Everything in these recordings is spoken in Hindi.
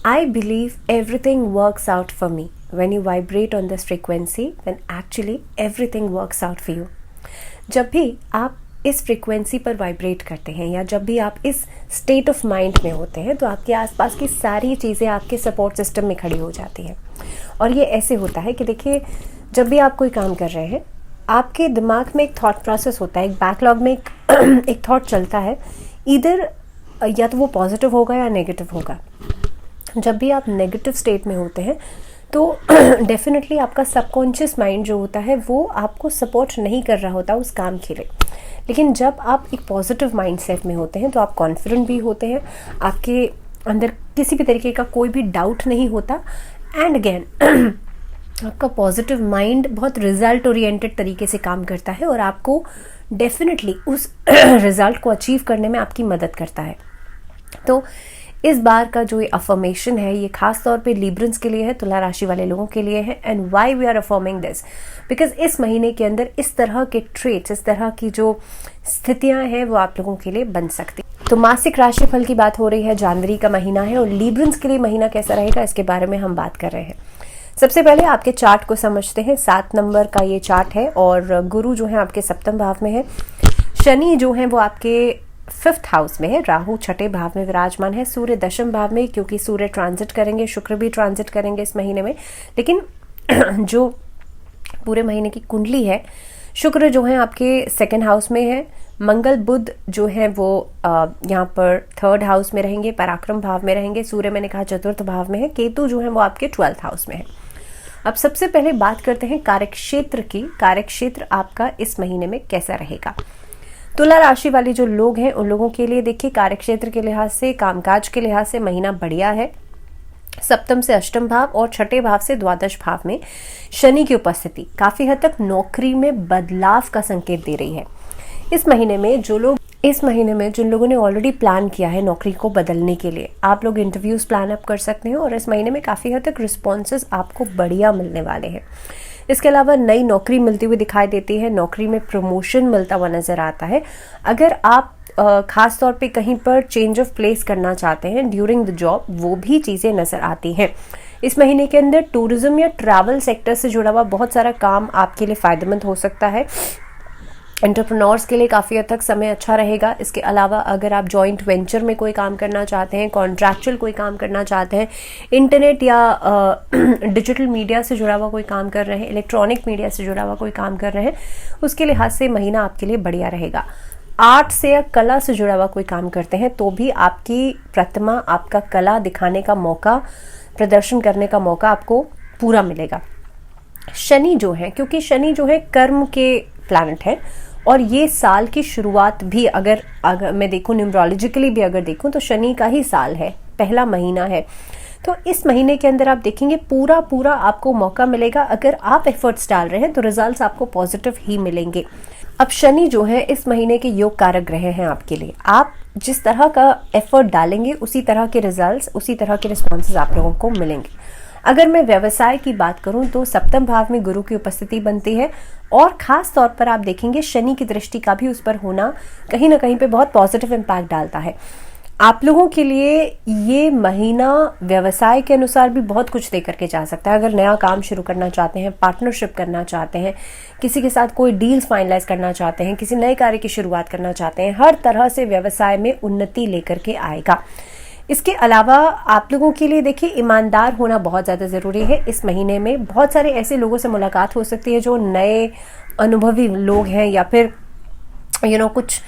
I believe everything works out for me. When you vibrate on this frequency, then actually everything works out for you. जब भी आप इस फ्रीक्वेंसी पर वाइब्रेट करते हैं या जब भी आप इस स्टेट ऑफ माइंड में होते हैं तो आपके आसपास की सारी चीज़ें आपके सपोर्ट सिस्टम में खड़ी हो जाती हैं। और ये ऐसे होता है कि देखिए, जब भी आप कोई काम कर रहे हैं, आपके दिमाग में एक थॉट प्रोसेस होता है, एक बैकलॉग में एक थॉट चलता है। इधर या तो वो पॉजिटिव होगा या नेगेटिव होगा। जब भी आप नेगेटिव स्टेट में होते हैं तो डेफिनेटली आपका सबकॉन्शियस माइंड जो होता है वो आपको सपोर्ट नहीं कर रहा होता उस काम के लिए। लेकिन जब आप एक पॉजिटिव माइंडसेट में होते हैं तो आप कॉन्फिडेंट भी होते हैं, आपके अंदर किसी भी तरीके का कोई भी डाउट नहीं होता। एंड अगेन आपका पॉजिटिव माइंड बहुत रिजल्ट ओरिएंटेड तरीके से काम करता है और आपको डेफिनेटली उस रिजल्ट को अचीव करने में आपकी मदद करता है। तो इस बार का जो ये अफर्मेशन है ये खास तौर पे लिब्रंस के लिए है, तुला राशि वाले लोगों के लिए है। And why we are affirming this, because इस महीने के अंदर इस तरह के ट्रेट्स, इस तरह की जो स्थितियां हैं वो आप लोगों के लिए बन सकती। तो मासिक राशिफल की बात हो रही है, जनवरी का महीना है और लिब्रंस के लिए महीना कैसा रहेगा इसके बारे में हम बात कर रहे हैं। सबसे पहले आपके चार्ट को समझते हैं। 7 नंबर का ये चार्ट है और गुरु जो है आपके सप्तम भाव में है, शनि जो है वो आपके 5th हाउस में है, राहु 6ठे भाव में विराजमान है, सूर्य 10म भाव में, क्योंकि सूर्य ट्रांजिट करेंगे, शुक्र भी ट्रांजिट करेंगे इस महीने में। लेकिन जो पूरे महीने की कुंडली है, शुक्र जो है आपके 2nd हाउस में है, मंगल बुध जो है वो यहाँ पर 3rd हाउस में रहेंगे, पराक्रम भाव में रहेंगे, सूर्य मैंने कहा 4th भाव में है, केतु जो है वो आपके 12th हाउस में है। अब सबसे पहले बात करते हैं कार्यक्षेत्र की। कार्यक्षेत्र आपका इस महीने में कैसा रहेगा। तुला राशि वाले जो लोग हैं उन लोगों के लिए देखिए, कार्यक्षेत्र के लिहाज से, कामकाज के लिहाज से महीना बढ़िया है। 7म से 8म भाव और 6ठे भाव से द्वादश भाव में शनि की उपस्थिति काफी हद तक नौकरी में बदलाव का संकेत दे रही है। इस महीने में जिन लोगों ने ऑलरेडी प्लान किया है नौकरी को बदलने के लिए, आप लोग इंटरव्यूज प्लान अप कर सकते हैं और इस महीने में काफी हद तक रिस्पॉन्सेज आपको बढ़िया मिलने वाले हैं। इसके अलावा नई नौकरी मिलती हुई दिखाई देती है, नौकरी में प्रमोशन मिलता हुआ नजर आता है। अगर आप खास तौर पे कहीं पर चेंज ऑफ प्लेस करना चाहते हैं ड्यूरिंग द जॉब, वो भी चीजें नजर आती हैं। इस महीने के अंदर टूरिज्म या ट्रैवल सेक्टर से जुड़ा हुआ बहुत सारा काम आपके लिए फायदेमंद हो सकता है। एंटरप्रेन्योर्स के लिए काफ़ी हद तक समय अच्छा रहेगा। इसके अलावा अगर आप जॉइंट वेंचर में कोई काम करना चाहते हैं, कॉन्ट्रैक्चुअल कोई काम करना चाहते हैं, इंटरनेट या डिजिटल मीडिया से जुड़ा हुआ कोई काम कर रहे हैं, इलेक्ट्रॉनिक मीडिया से जुड़ा हुआ कोई काम कर रहे हैं, उसके लिहाज से महीना आपके लिए बढ़िया रहेगा। आर्ट से या कला से जुड़ा हुआ कोई काम करते हैं तो भी आपकी प्रतिमा, आपका कला दिखाने का मौका, प्रदर्शन करने का मौका आपको पूरा मिलेगा। शनि जो है, क्योंकि शनि जो है कर्म के प्लैनेट है और ये साल की शुरुआत भी अगर मैं देखूं न्यूमरोलॉजिकली भी अगर देखूं तो शनि का ही साल है, पहला महीना है। तो इस महीने के अंदर आप देखेंगे पूरा आपको मौका मिलेगा। अगर आप एफर्ट्स डाल रहे हैं तो रिजल्ट्स आपको पॉजिटिव ही मिलेंगे। अब शनि जो है इस महीने के योग कारक ग्रह हैं आपके लिए। आप जिस तरह का एफर्ट डालेंगे उसी तरह के रिजल्ट्स, उसी तरह के रिस्पॉन्सेज आप लोगों को मिलेंगे। अगर मैं व्यवसाय की बात करूं तो 7म भाव में गुरु की उपस्थिति बनती है और खास तौर पर आप देखेंगे शनि की दृष्टि का भी उस पर होना कहीं ना कहीं पे बहुत पॉजिटिव इम्पैक्ट डालता है। आप लोगों के लिए ये महीना व्यवसाय के अनुसार भी बहुत कुछ दे करके जा सकता है। अगर नया काम शुरू करना चाहते हैं, पार्टनरशिप करना चाहते हैं, किसी के साथ कोई डील्स फाइनलाइज करना चाहते हैं, किसी नए कार्य की शुरुआत करना चाहते हैं, हर तरह से व्यवसाय में उन्नति लेकर के आएगा। इसके अलावा आप लोगों के लिए देखिए ईमानदार होना बहुत ज़्यादा ज़रूरी है। इस महीने में बहुत सारे ऐसे लोगों से मुलाकात हो सकती है जो नए अनुभवी लोग हैं या फिर कुछ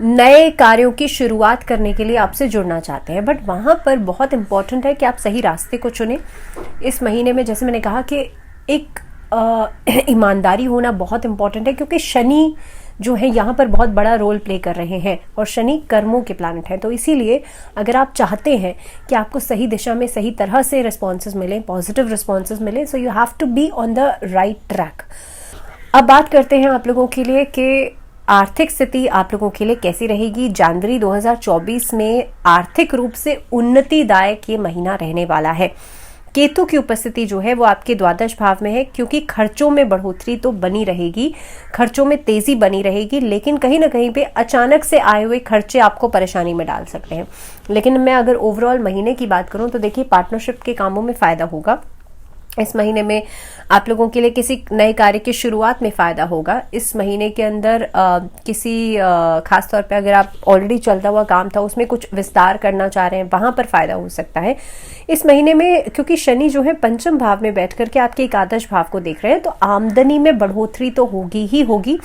नए कार्यों की शुरुआत करने के लिए आपसे जुड़ना चाहते हैं, बट वहाँ पर बहुत इंपॉर्टेंट है कि आप सही रास्ते को चुनें। इस महीने में जैसे मैंने कहा कि एक ईमानदारी होना बहुत इंपॉर्टेंट है, क्योंकि शनि जो है यहाँ पर बहुत बड़ा रोल प्ले कर रहे हैं और शनि कर्मों के प्लैनेट है। तो इसीलिए अगर आप चाहते हैं कि आपको सही दिशा में सही तरह से रिस्पॉन्सेज मिलें, पॉजिटिव रिस्पॉन्सेज मिलें, so you have to be on the right track. अब बात करते हैं आप लोगों के लिए कि आर्थिक स्थिति आप लोगों के लिए कैसी रहेगी। जनवरी 2024 में आर्थिक रूप से उन्नतिदायक ये महीना रहने वाला है। केतु की उपस्थिति जो है वो आपके द्वादश भाव में है, क्योंकि खर्चों में बढ़ोतरी तो बनी रहेगी, खर्चों में तेजी बनी रहेगी, लेकिन कहीं ना कहीं पे अचानक से आए हुए खर्चे आपको परेशानी में डाल सकते हैं। लेकिन मैं अगर ओवरऑल महीने की बात करूं तो देखिए पार्टनरशिप के कामों में फायदा होगा। इस महीने में आप लोगों के लिए किसी नए कार्य की शुरुआत में फायदा होगा। इस महीने के अंदर किसी खास तौर पे अगर आप ऑलरेडी चलता हुआ काम था उसमें कुछ विस्तार करना चाह रहे हैं, वहां पर फायदा हो सकता है। इस महीने में क्योंकि शनि जो है पंचम भाव में बैठ करके आपके एकादश भाव को देख रहे हैं, तो आमदनी में बढ़ोतरी तो होगी ही होगी,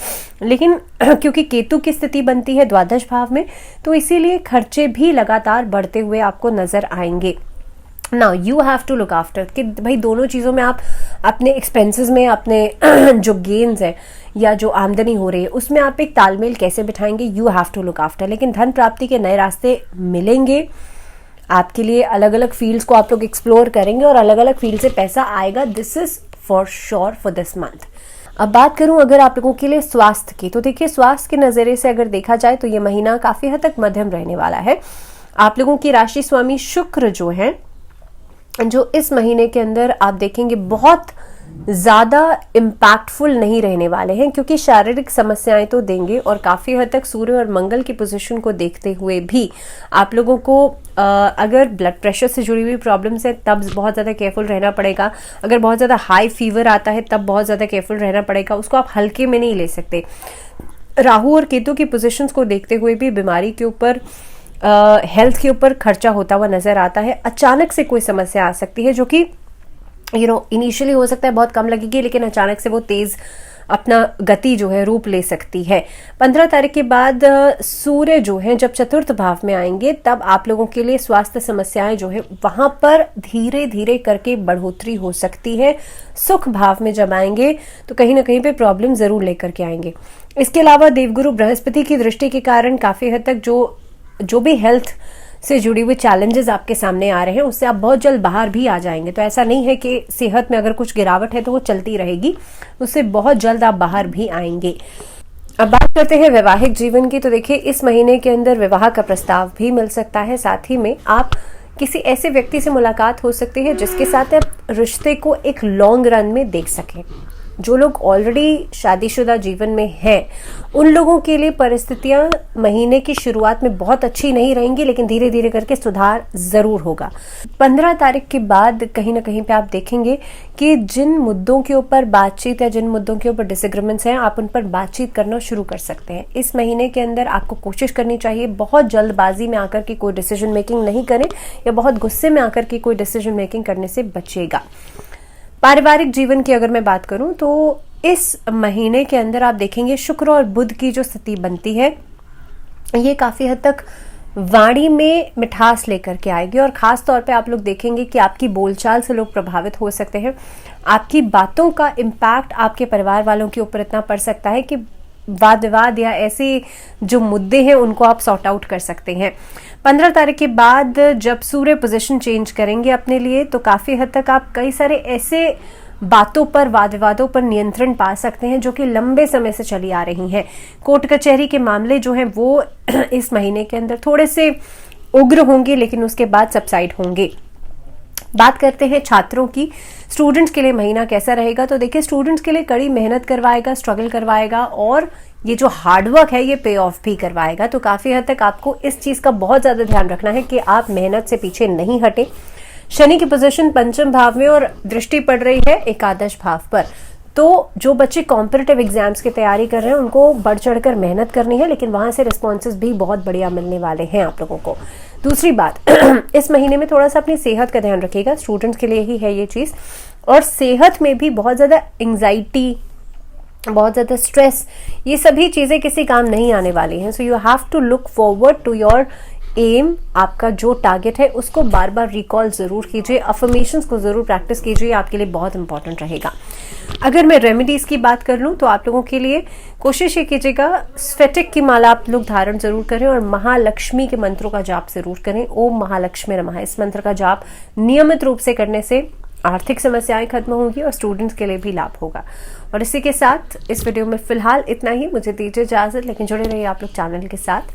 लेकिन क्योंकि केतु की स्थिति बनती है द्वादश भाव में, तो इसीलिए खर्चे भी लगातार बढ़ते हुए आपको नजर आएंगे। Now you have to look after कि भाई दोनों चीज़ों में आप अपने एक्सपेंसेस में अपने जो गेन्स है या जो आमदनी हो रही है उसमें आप एक तालमेल कैसे बिठाएंगे, you have to look after. लेकिन धन प्राप्ति के नए रास्ते मिलेंगे आपके लिए, अलग अलग फील्ड्स को आप लोग एक्सप्लोर करेंगे और अलग अलग फील्ड से पैसा आएगा। This is for sure for this month. अब बात करूं अगर आप लोगों के लिए स्वास्थ्य की, तो देखिए स्वास्थ्य के नज़रिए से अगर देखा जाए तो ये महीना काफ़ी हद तक मध्यम रहने वाला है। आप लोगों की राशि स्वामी शुक्र जो है, जो इस महीने के अंदर आप देखेंगे बहुत ज़्यादा इम्पैक्टफुल नहीं रहने वाले हैं, क्योंकि शारीरिक समस्याएं तो देंगे और काफ़ी हद तक सूर्य और मंगल की पोजीशन को देखते हुए भी आप लोगों को अगर ब्लड प्रेशर से जुड़ी हुई प्रॉब्लम्स है तब बहुत ज़्यादा केयरफुल रहना पड़ेगा। अगर बहुत ज़्यादा हाई फीवर आता है तब बहुत ज़्यादा केयरफुल रहना पड़ेगा, उसको आप हल्के में नहीं ले सकते। राहु और केतु की पोजीशंस को देखते हुए भी बीमारी के ऊपर हेल्थ के ऊपर खर्चा होता हुआ नजर आता है। अचानक से कोई समस्या आ सकती है जो कि इनिशियली हो सकता है बहुत कम लगेगी, लेकिन अचानक से वो तेज अपना गति जो है रूप ले सकती है। 15 तारीख के बाद सूर्य जो है जब चतुर्थ भाव में आएंगे तब आप लोगों के लिए स्वास्थ्य समस्याएं जो है वहां पर धीरे धीरे करके बढ़ोतरी हो सकती है। सुख भाव में जब आएंगे तो कहीं ना कहीं पे प्रॉब्लम जरूर लेकर के आएंगे। इसके अलावा देवगुरु बृहस्पति की दृष्टि के कारण काफी हद तक जो भी हेल्थ से जुड़ी हुई चैलेंजेस आपके सामने आ रहे हैं उससे आप बहुत जल्द बाहर भी आ जाएंगे। तो ऐसा नहीं है कि सेहत में अगर कुछ गिरावट है तो वो चलती रहेगी, उससे बहुत जल्द आप बाहर भी आएंगे। अब बात करते हैं वैवाहिक जीवन की, तो देखिए इस महीने के अंदर विवाह का प्रस्ताव भी मिल सकता है। साथ ही में आप किसी ऐसे व्यक्ति से मुलाकात हो सकती है जिसके साथ आप रिश्ते को एक लॉन्ग रन में देख सकें। जो लोग ऑलरेडी शादीशुदा जीवन में हैं उन लोगों के लिए परिस्थितियां महीने की शुरुआत में बहुत अच्छी नहीं रहेंगी, लेकिन धीरे धीरे करके सुधार जरूर होगा। 15 तारीख के बाद कहीं ना कहीं पे आप देखेंगे कि जिन मुद्दों के ऊपर बातचीत या जिन मुद्दों के ऊपर डिसएग्रीमेंट्स हैं आप उन पर बातचीत करना शुरू कर सकते हैं। इस महीने के अंदर आपको कोशिश करनी चाहिए बहुत जल्दबाजी में आकर के कोई डिसीजन मेकिंग नहीं करें या बहुत गुस्से में आकर के कोई डिसीजन मेकिंग करने से बचिएगा। पारिवारिक जीवन की अगर मैं बात करूं तो इस महीने के अंदर आप देखेंगे शुक्र और बुध की जो स्थिति बनती है ये काफी हद तक वाणी में मिठास लेकर के आएगी और खास तौर पे आप लोग देखेंगे कि आपकी बोलचाल से लोग प्रभावित हो सकते हैं। आपकी बातों का इम्पैक्ट आपके परिवार वालों के ऊपर इतना पड़ सकता है कि वाद विवाद या ऐसे जो मुद्दे हैं उनको आप सॉर्ट आउट कर सकते हैं। 15 तारीख के बाद जब सूर्य पोजीशन चेंज करेंगे अपने लिए तो काफी हद तक आप कई सारे ऐसे बातों पर वाद विवादों पर नियंत्रण पा सकते हैं जो कि लंबे समय से चली आ रही हैं। कोर्ट कचहरी के मामले जो हैं वो इस महीने के अंदर थोड़े से उग्र होंगे, लेकिन उसके बाद सबसाइड होंगे। बात करते हैं छात्रों की, स्टूडेंट्स के लिए महीना कैसा रहेगा, तो देखिए स्टूडेंट्स के लिए कड़ी मेहनत करवाएगा, स्ट्रगल करवाएगा और ये जो हार्डवर्क है ये पे ऑफ भी करवाएगा। तो काफी हद तक आपको इस चीज का बहुत ज्यादा ध्यान रखना है कि आप मेहनत से पीछे नहीं हटे। शनि की पोजीशन पंचम भाव में और दृष्टि पड़ रही है एकादश भाव पर, तो जो बच्चे कॉम्पिटिटिव एग्जाम्स की तैयारी कर रहे हैं उनको बढ़ चढ़कर मेहनत करनी है, लेकिन वहां से रिस्पॉन्सेज भी बहुत बढ़िया मिलने वाले हैं आप लोगों को। दूसरी बात इस महीने में थोड़ा सा अपनी सेहत का ध्यान रखिएगा, स्टूडेंट्स के लिए ही है ये चीज। और सेहत में भी बहुत ज्यादा एंग्जाइटी, बहुत ज्यादा स्ट्रेस, ये सभी चीजें किसी काम नहीं आने वाली हैं। So you have to look forward to your aim. आपका जो टारगेट है उसको बार बार रिकॉल जरूर कीजिए, अफर्मेशंस को जरूर प्रैक्टिस कीजिए, आपके लिए बहुत इंपॉर्टेंट रहेगा। अगर मैं रेमेडीज की बात कर लूं तो आप लोगों के लिए कोशिश ये कीजिएगा स्फटिक की माला आप लोग धारण जरूर करें और महालक्ष्मी के मंत्रों का जाप जरूर करें। ओम महालक्ष्मी नमः, इस मंत्र का जाप नियमित रूप से करने से आर्थिक समस्याएं खत्म होंगी और स्टूडेंट्स के लिए भी लाभ होगा। और इसी के साथ इस वीडियो में फिलहाल इतना ही, मुझे दीजिए इजाजत, लेकिन जुड़े रहिए आप लोग चैनल के साथ।